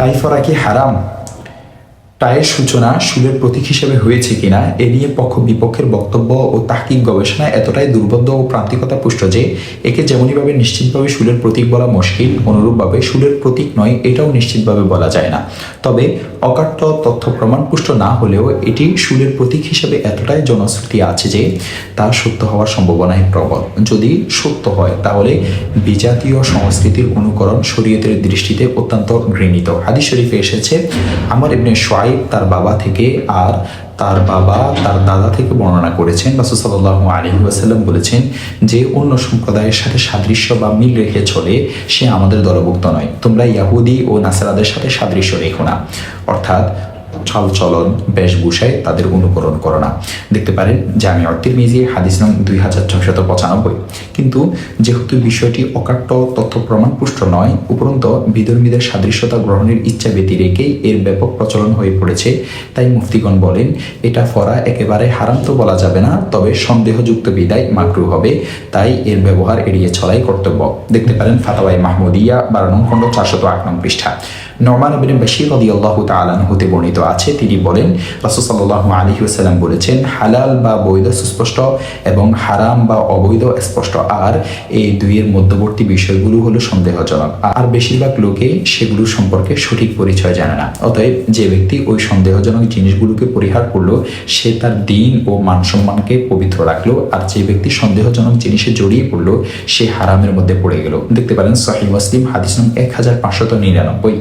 টাই পরা কি হারাম? টাইয়ের সূচনা সুদের প্রতীক হিসেবে হয়েছে কিনা এ নিয়ে পক্ষ বিপক্ষের বক্তব্য ও তাহকিক গবেষণা এতটাই দুর্বোধ্য ও প্রান্তিকতা পুষ্ট যে একে যেমনইভাবে নিশ্চিতভাবে সুদের প্রতীক বলা মুশকিল, অনুরূপভাবে সুদের প্রতীক নয় এটাও নিশ্চিতভাবে বলা যায় না। তবে অকাট্য তথ্য প্রমাণ পুষ্ট না হলেও এটি সুদের প্রতীক হিসেবে এতটাই জনশ্রুতি আছে যে তা সত্য হওয়ার সম্ভাবনাই প্রবল। যদি সত্য হয় তাহলে বিজাতীয় সংস্কৃতির অনুকরণ শরীয়তের দৃষ্টিতে অত্যন্ত ঘৃণিত। হাদিস শরীফে এসেছে, আমর ইবনে শুআইব তার বাবা থেকে আর তার বাবা তার দাদা থেকে বর্ণনা করেছেন, রাসূল সাল্লাল্লাহু আলাইহি ওয়াসাল্লাম বলেছেন যে অন্য সম্প্রদায়ের সাথে সাদৃশ্য বা মিল রেখে চলে সে আমাদের দলভুক্ত নয়। তোমরা ইয়াহুদি ও নাসারাদের সাথে সাদৃশ্য রেখো না, অর্থাৎ চালচলন বেশভূষায় তাদের অনুকরণ করো না। দেখতে পারেন জামিউত তিরমিজি হাদিস নং 2695। কিন্তু যেহেতু বিষয়টি অকাট্য তথ্য প্রমাণ পুষ্ট নয়, উপরন্ত বিধর্মীদের সাদৃশ্যতা গ্রহণের ইচ্ছা ব্যতি রেখেই এর ব্যাপক প্রচলন হয়ে পড়েছে, তাই মুফতিগণ বলেন এটা পড়া একেবারে হারাম তো বলা যাবে না, তবে সন্দেহযুক্ত বিদায় মাকরুহ হবে, তাই এর ব্যবহার এড়িয়ে চলাই কর্তব্য। দেখতে পারেন ফাতাওয়ায়ে মাহমুদিয়া 12 নং খণ্ড 408 নং পৃষ্ঠা। নুমান ইবনে বাশীর রাদিয়াল্লাহু তাআলা আনহু হতে বর্ণিত আছে, তিনি বলেন রাসূল সাল্লাল্লাহু আলাইহি ওয়াসাল্লাম বলেছেন, হালাল বা বৈধ সুস্পষ্ট এবং হারাম বা অবৈধ স্পষ্ট, আর এই দুইয়ের মধ্যবর্তী বিষয়গুলো হলো সন্দেহজনক, আর বেশিরভাগ লোকে সেগুলো সম্পর্কে সঠিক পরিচয় জানে না। অতএব যে ব্যক্তি ওই সন্দেহজনক জিনিসগুলোকে পরিহার করলো সে তার দিন ও মান সম্মানকে পবিত্র রাখলো, আর যে ব্যক্তি সন্দেহজনক জিনিসে জড়িয়ে পড়লো সে হারামের মধ্যে পড়ে গেল। দেখতে পারেন সহিহ মুসলিম হাদিস নং 1599।